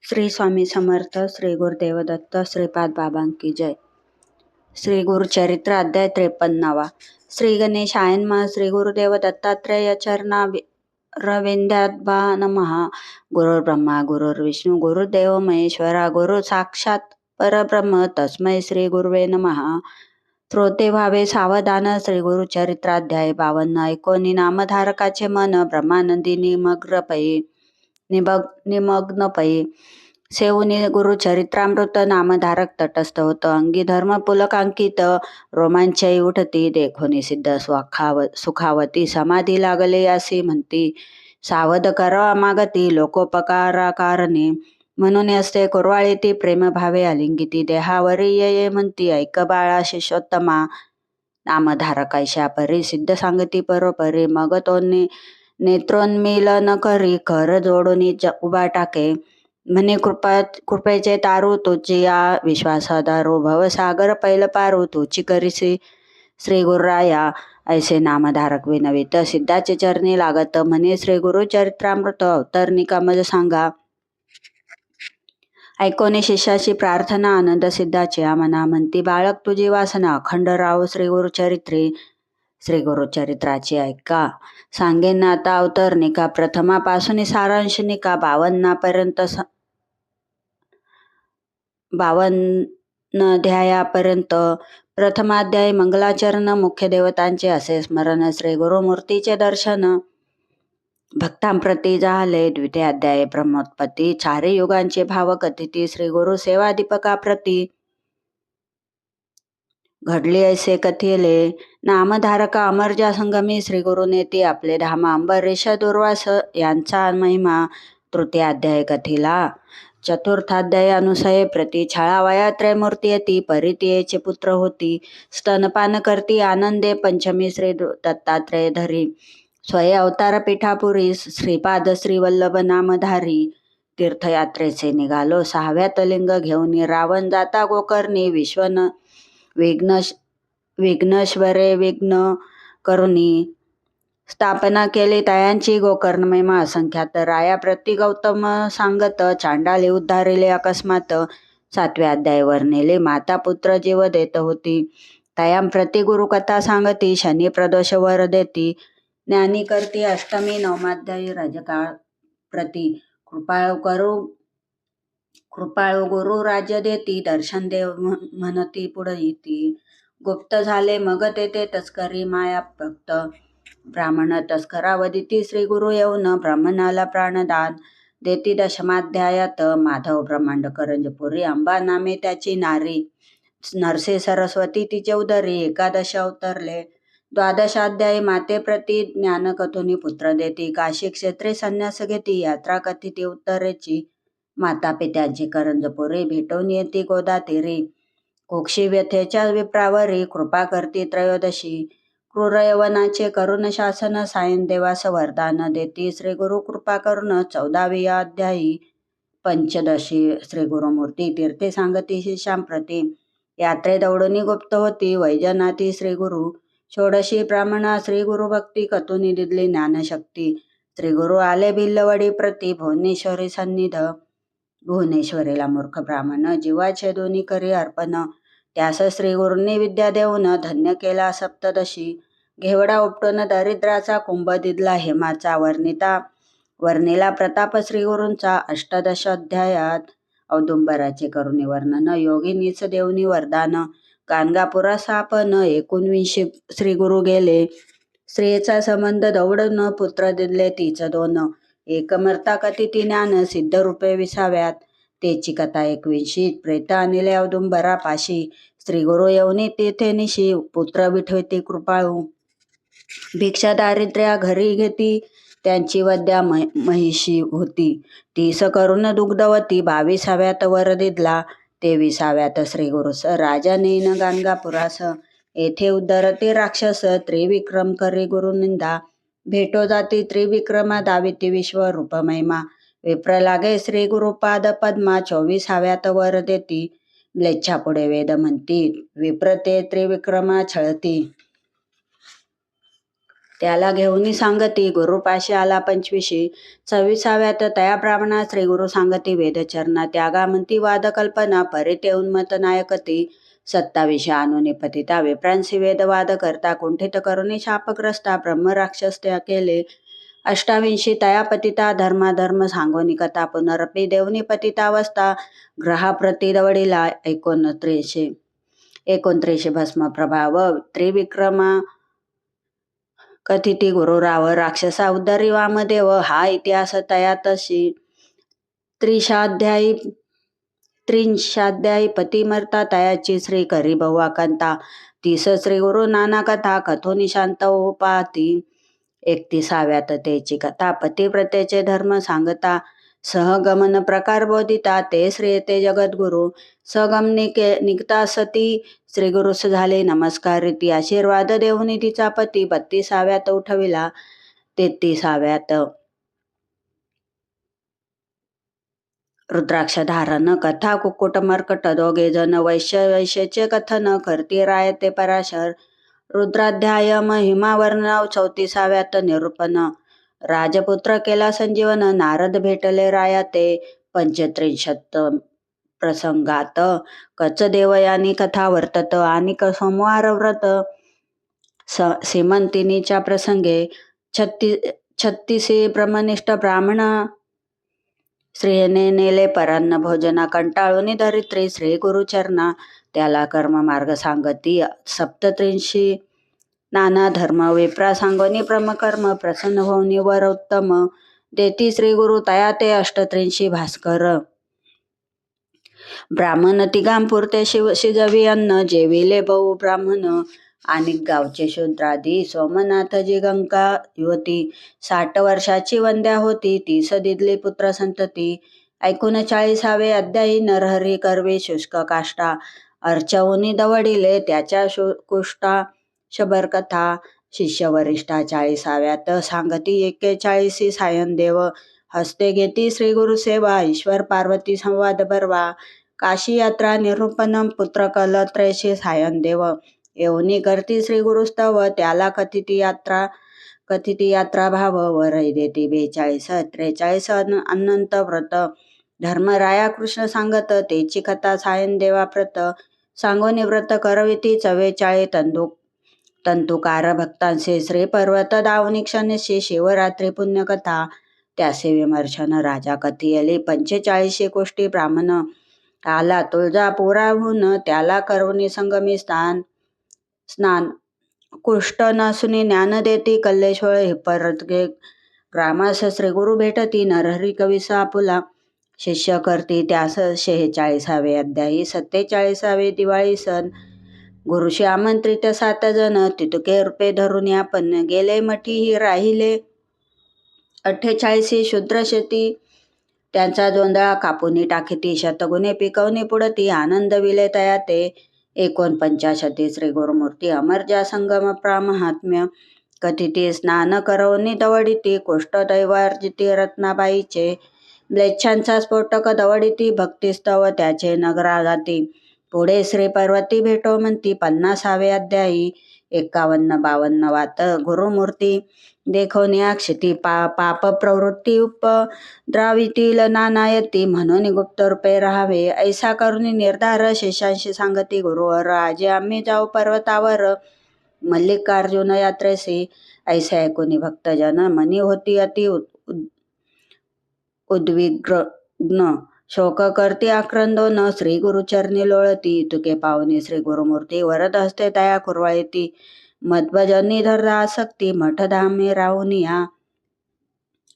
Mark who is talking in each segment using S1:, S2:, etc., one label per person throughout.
S1: श्री स्वामी समर्थ, श्री गुरुदेव दत्त, श्रीपाद बाबांकी जय. श्री गुरुचरित्र अध्याय 53. श्री गणेशायनम. श्री गुरुदेव दत्तात्रेय चरणा रविंद्याद्भा नमः. गुरुर्ब्रह्मा गुरुर्विष्णू गुरुदेव महेश्वरा, गुरु साक्षात परब्रह्म तस्मै श्री गुरुवे नमः. श्रोते व्हावे सावधान. श्री गुरुचरित्राध्याय 52. ऐकोनी नामधारकाचे मन ब्रह्मानंदी निमग्न पै. सेवनी गुरुचरित्रामृत नामधारक तटस्थ होत. अंगी धर्म पुलकांकित रोमांचई उठती. देखोनी सिद्ध सुखावती समाधी लागले असे म्हणती. सावध करावा मागती लोकोपकाराकारणे. म्हणून असते कुरवाळीती प्रेमभावे अलिंगिती. देहावरी ये म्हणती ऐक बाळा शिष्योत्तमा. नामधारकाशा परी सिद्ध सांगती परोपरी. मग तो नेत्रोन्मीलन करी कर जोडून उभा टाके. म्हणे कृपेचे तारू तुझी या विश्वासादारू. भवसागर पैल पारू तुची करीसी श्री गुरुराया. ऐसे नामधारक विनवित सिद्धाचे चरणी लागत. म्हणे श्री गुरुचरित्रामृत अवतरणिका मज सांगा. ऐकोनी शिष्याची प्रार्थना आनंद सिद्धाची मना. म्हणती बाळक तुझी वासना अखंड राहो श्री गुरुचरित्री. श्री गुरुचरित्राची ऐका. सांगेन आता अवतरणिका. प्रथमापासून सारांशनिका 52 अध्यायापर्यंत. प्रथमाध्याय मंगलाचरण. मुख्य देवतांचे असे स्मरण. श्री गुरुमूर्तीचे दर्शन भक्तांप्रती झाले. द्वितीय अध्याय ब्रह्मोत्पत्ती. चारी युगांचे भाव कथिती. श्री गुरु सेवा दीपकाप्रती घडली ऐसे कथिले. नामधारका अमरजा संगमी श्री गुरुनेती आपले धामा. अंबरीश दुर्वास यांचा महिमा. तृतीय अध्याय कथिला. चतुर्थाध्याय अनुसये प्रती. छळावया त्रयमूर्ती येती. परितीयेचे पुत्र होती. स्तनपान करती आनंदे. पंचमी श्री दत्तात्रेय धरी. स्वये अवतार पीठापुरी. श्रीपाद श्रीवल्लभ नामधारी. तीर्थयात्रेचे निघालो. 6व्यात लिंग घेऊन. रावण जाता गोकर्णी. विघ्नेश्वरे विघ्न करुणी. स्थापना केली तयांची गोकर्ण महिमा असंख्यात. राया प्रति गौतम सांगत. चांडाले उद्धारिले अकस्मात. 7व्या अध्याय वर्णिले. माता पुत्र जीव देत होती. तयां प्रति गुरुकथा सांगती. शनी प्रदोष वर देती. ज्ञानी करती अष्टमी. 9वाध्यायी रजकाळ प्रति. कृपाळू गुरु राज्य देती. दर्शन देव म्हणती पुढे येती. गुप्त झाले मग तेथे तस्करी माया भक्त. ब्राह्मण तस्करावदिती. श्री गुरु येऊन ब्राह्मणाला प्राणदान देती. दशमाध्यायात माधव ब्रह्मांड करंजपुरी. अंबा नामे त्याची नारी. नरसे सरस्वती तिचे उदरी. 11 अवतरले. 12 माते प्रति ज्ञानकथुनी पुत्र देती. काशी क्षेत्रे संन्यास घेती. यात्रा कथिती उत्तरेची. माता पित्यांची करंजपुरी. भेटून येती गोदा तीरी. कुक्षी व्यथेच्या विप्रावरी. कृपा करती 13 क्रूर यवनाचे करुण शासन. सायन देवास वरदान देती. श्री गुरु कृपा करुण. 14वी अध्यायी. 15 श्री गुरुमूर्ती तीर्थे सांगती शिष्यांप्रती. यात्रे दौडुनी गुप्त होती. वैजनाथी श्री गुरु. 16 ब्राह्मणा श्री गुरु भक्ती. कथुनी दिदली ज्ञानशक्ती. श्री गुरु आले भिल्लवडी प्रती. भुवनेश्वरी सन्निध. भुवनेश्वरीला मूर्ख ब्राह्मण. जीवाचे दोन्ही करी अर्पण. त्यास श्री गुरूंनी विद्या देऊन धन्य केला 17. घेवडा उपटून दरिद्राचा. कुंभ दिदला हेमाचा. वर्णिला प्रताप श्री गुरूंचा. 18 अध्यायात औदुंबराचे करुणी वर्णन. योगिनीच देऊनी वरदान. गाणगापुरा सापन. 19 श्री गुरु गेले. स्त्रियेचा संबंध दौडन. पुत्र दिदले तिच 2. एक मर्ता कथिती ज्ञान. सिद्ध रूपे 20व्यात. तेची कथा 21. प्रेत आणले औदुंबरा पाशी. श्री गुरु येऊनी तेथे निशी. पुत्र विठविती कृपाळू. भिक्षा दारिद्र्या घरी घेती. त्यांची वद्या महिषी होती. 30 करून दुग्धवती. 22व्यात वर दिदला. 23व्यात श्री गुरुस राजा नेन गाणगापुरास. येथे उद्धरती राक्षस. त्रिविक्रम करी गुरुनिंदा. भेटो जाती त्रिविक्रमा. दाविती विश्वरूप महिमा. विप्र लागे श्री गुरुपाद पद्मा. 24व्यात वर देती. म्लेच्छा पुढे वेद म्हणती. विप्र ते त्रिविक्रमा छळती. त्याला घेऊनी सांगती गुरुपाशी आला 25. 26व्यात तया ब्राह्मणा श्री गुरु सांगती वेदचरणा त्यागा म्हणती वाद कल्पना परिते उन्मत नायकती 27 आणुनी पतिता विप्रांसी वेदवाद करता कुंठित करुणी शापग्रस्ता ब्रह्म राक्षस त्या केले 28 तया पतिता धर्माधर्म सांगोनी कथा पुनरपी देवनी पतितावस्था ग्रहाप्रती दवडीला 29 भस्म प्रभाव त्रिविक्रमा कथिती गुरुराव राक्षसा उद्धरी वामदेव हा इतिहास तयातशी त्रिंशाध्यायी पतिमर्ता तयाची श्री करी बहुवाकांता 30 श्री गुरु नाना कथा कथोनी शांत उपाती 31व्यात तेची कथा पतिव्रतेचे धर्म सांगता सहगमन प्रकार बोधिता ते श्री येते जगद्गुरु सगम निघता सती श्री गुरुस झाले नमस्कार रीती आशीर्वाद देऊनी तिचा पती 32व्यात उठविला 33व्यात रुद्राक्ष धारण कथा कुक्कुट मर्कट दोघे जण वैश्यचे कथन करती रायते पराशर रुद्राध्याय महिमावर्ण 34व्यात निरूपण राजपुत्र केला संजीवन नारद भेटले राया ते 35 प्रसंगात कच देवयानी कथा वर्तत आणि सोमवार व्रत सीमंतिनीच्या प्रसंगे 36 ब्रह्मनिष्ठ ब्राह्मण स्त्रियेने नेले परान्न भोजना कंटाळून धरित्री श्री गुरुचरणा त्याला कर्म मार्ग सांगती 37 नाना धर्म विप्रा सांगोनी ब्रह्मकर्म प्रसन्न होऊनी वर उत्तम देती श्री गुरु तया ते 38 भास्कर ब्राह्मण तिगांपुरते शिजवी अन्न जेविले बहु ब्राह्मण आणि गावचे शूद्रादी सोमनाथजी गंगा युवती 60 वर्षाची वंद्या होती 30 दिदली पुत्र संतती 39वे अध्यायी नरहरी करवे शुष्क काष्टा अर्चवुनी दवडिले त्याच्या कुष्टा शबर कथा शिष्य वरिष्ठा 40व्यात सांगती 41 सायनदेव हस्ते घेती श्री गुरु सेवा ईश्वर पार्वती संवाद बर्वा काशी यात्रा निरूपणम पुत्र कल 83 सायनदेव येऊनी करती श्री गुरुस्तव त्याला कथिती यात्रा भाव वरई देती 42 43 अनंत व्रत धर्मराया कृष्ण सांगत तेची कथा सायनदेवा प्रत सांगोनी व्रत करविती 44 तंतुकार भक्तांचे श्री पर्वत दावनी क्षणशी शिवरात्री पुण्यकथा त्याचे विमर्शन राजा कथियली 45 कोष्टी ब्राह्मण आला तुळजापुराहून त्याला करुणी संगमी स्नान कुष्ट नसुनी ज्ञान देती कल्लेश्वर हे परत ग्रामास श्री गुरु भेटती नरहरी कविसा आपुला शिष्य करती त्यास 46वे अध्यायी 47वे दिवाळी सण गुरुशी आमंत्रित 7 जण तितुके रूपे धरून आपण गेले मठीही राहिले 48 शूद्र शेती त्यांचा जोंधळा कापुनी टाकीती शतगुणे पिकवणी पुढती आनंद विले तया ते 49 श्री गुरुमूर्ती अमरजा संगम प्रामहात्म्य कथिती स्नान करवणी दवडिती कुष्ठ दैवार्जिती रत्नाबाईचे म्लेच्छांचा स्फोटक दवडिती भक्तिस्तव त्याचे नगरा जाती पुढे श्री पार्वती भेटो म्हणती 50वे अध्यायी 51-52 वात गुरुमूर्ती देखोनिया क्षिती पाप प्रवृत्ती उपद्रावितील नानायती म्हणून गुप्त रूपे राहावे ऐसा करुणी निर्धार शेषांशी सांगती गुरुवर आजी आम्ही जाऊ पर्वतावर मल्लिकार्जुन यात्रेसी ऐसे ऐकूनी भक्तजन मनी होती अति उद्विग्न शोक करती आक्रंदोन श्री गुरुचरणी लोळती तुके पावनी श्री गुरुमूर्ती वरद हस्ते तया कुरवाळीती मध्वजनी धरला आसक्ती मठधामे राहुनिया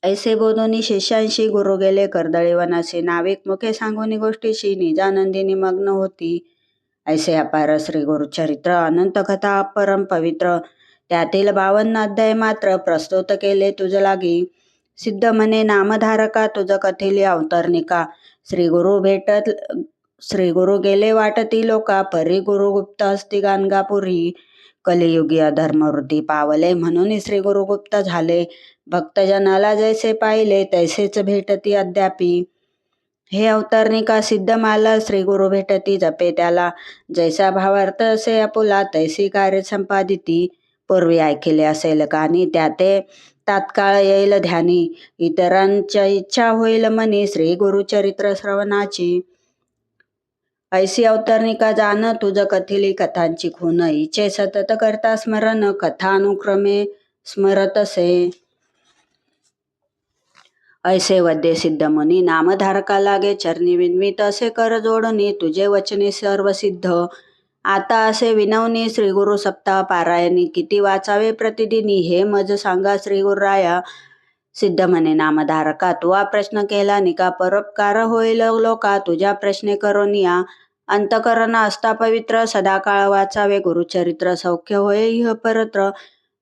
S1: ऐसे बोधोनी शिष्यांशी गुरु गेले कर्दळी वनाशी नाविक मुखे सांगोनी गोष्टीशी निजानंदिनी मग्न होती ऐसे अपार श्री गुरुचरित्र अनंत कथा अपरम पवित्र त्यातील 52 अध्याय मात्र प्रस्तुत केले तुझ लागी सिद्ध म्हणे नामधारका तुझ कथिली अवतरणिका श्री गुरु गेले वाटती लोका परी गुरु गुप्त हस्ती गाणगापुरी कलियुगी अधर्मवृत्ती पावले म्हणून श्री गुरु गुप्त झाले भक्तजनाला जैसे पाहिले तैसेच भेटती अद्यापी हे अवतरणिका सिद्ध माला श्री गुरु भेटती जपे त्याला जैसा भावार्थ असे आपुला तैसी कार्य संपादिती पूर्वी ऐकिले असेल गाणी त्या ते तात्काळ येईल ध्यानी. इतरांच्या इच्छा होईल मनी श्री गुरुचरित्र श्रवणाची. ऐसी अवतरणिका जाण तुझ कथिली कथांची खून. इचे सतत करता स्मरण कथानुक्रमे स्मरतसे. ऐसे वद्य सिद्ध मुनी नामधारका लागे चरणी विन्वित. असे कर जोडणी तुझे वचने सर्व सिद्ध. आता असे विनवनी श्री गुरु सप्ताह पारायणी. किती वाचावे प्रतिदिनी हे मज सांगा श्री गुरुराया. सिद्ध म्हणे नामधारका तुवा प्रश्न केला निका. परोपकार होईल लोका तुझ्या प्रश्ने करोनिया. अंतकरण असता पवित्र सदाकाळ वाचावे गुरुचरित्र. सौख्य होय इह परत्र.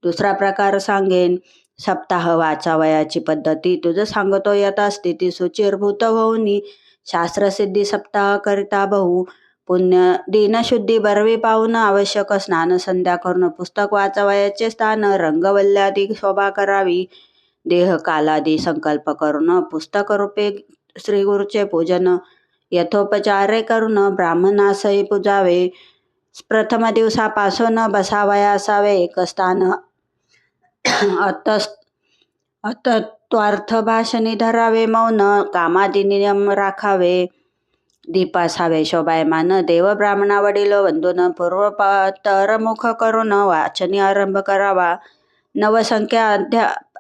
S1: दुसरा प्रकार सांगेन सप्ताह वाचावयाची पद्धती. तुझ सांगतो यथास्थिती सुचिरभूत होऊनी. शास्त्रसिद्धी सप्ताह करिता बहु. पुण्य दिनशुद्धी बरवी पाहून आवश्यक स्नान संध्या करून. पुस्तक वाचावयाचे स्थान रंगवल्ल्यादी शोभा करावी. देह कालादी संकल्प करून पुस्तक रूपे श्री गुरुचे पूजन यथोपचारे करून ब्राह्मणासही पूजावे. प्रथम दिवसापासून बसावया असावे एक स्थान. अतत्वार्थ भाषणी धरावे. मौन कामादी नियम राखावे. दीप असावे शोभायमान. देव ब्राह्मणा वडील वंदून पूर्वतरमुख करून वाचनी आरंभ करावा. नवसंख्या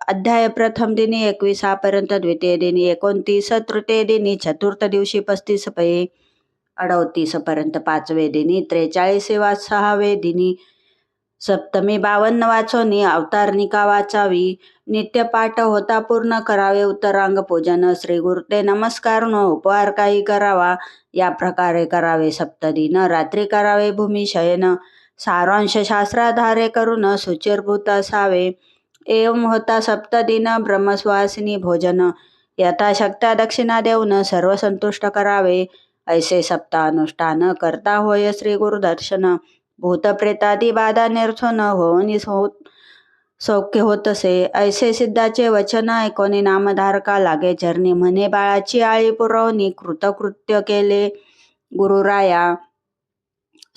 S1: अध्याय प्रथम दिनी 21 पर्यंत. द्वितीय दिनी 29. तृतीय दिनी चतुर्थ दिवशी 35 पै 38 पर्यंत. पाचवे दिनी 43 वा 6वे दिनी सप्तमी 52 वाचोनी. अवतारणिका वाचावी. नित्यपाठ होता पूर्ण करावे. उत्तरांग पूजन श्री गुरुते नमस्कारून उपहार काही करावा. या प्रकारे करावे सप्तदिन. रात्री करावे भूमिशयन. सारांश शास्त्राधारे करून सुचिरभूत असावे. एवं होता सप्तदिन ब्रह्मस्वासिनी भोजन. यथाशक्त्या दक्षिणा देऊन सर्व संतुष्ट करावे. ऐसे सप्तानुष्ठान करता होय श्री गुरुदर्शन. भूतप्रेतादी बाधा निरसन होऊनी सौख्य होतसे. ऐसे सिद्धाचे वचन ऐकोनी नामधारका लागे चरणी. म्हणे बाळाची आळी पुरवणी कृतकृत्य केले गुरुराया.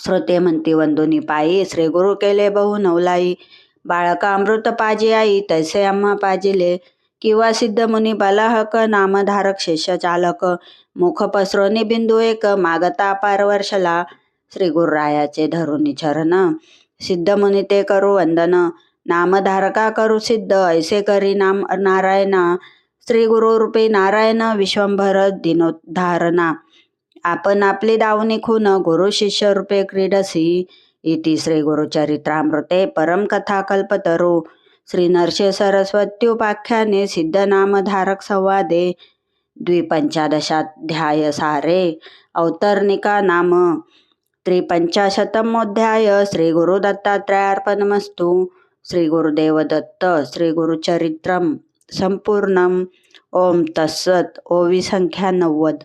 S1: श्रोते म्हणती वंदुनी पायी. श्री गुरु केले बहु नवलाई. बाळका अमृत पाजी आई तैसे आम्हा पाजिले. किंवा सिद्ध मुनी बलाहक नामधारक शिष्य चालक. मुख पसरोनी बिंदू एक मागता पार वर्षला. श्री गुरुरायाचे धरुनी चरण. सिद्ध मुनी ते करू वंदन. नामधारका करू सिद्ध. ऐसे करी नाम नारायणा. श्री गुरु रूपी नारायण विश्वंभर दिनोद्धारणा. आपण आपली दावणी खून गुरु शिष्य रूपे क्रीडसी. इति श्री गुरुचरित्रामृते परम कथा कल्पतरू. श्री नरसिंह सरस्वत्युपाख्याने सिद्ध नामधारक संवादे. द्विपंचादशाध्याय सारे. अवतरणिका नाम 53मोऽध्याय. श्री गुरु दत्तात्रयार्पणमस्तु. श्री गुरुदेव दत्त. श्री गुरुचरित्रम संपूर्णम. ओम तत्सत. ओवी संख्या 90.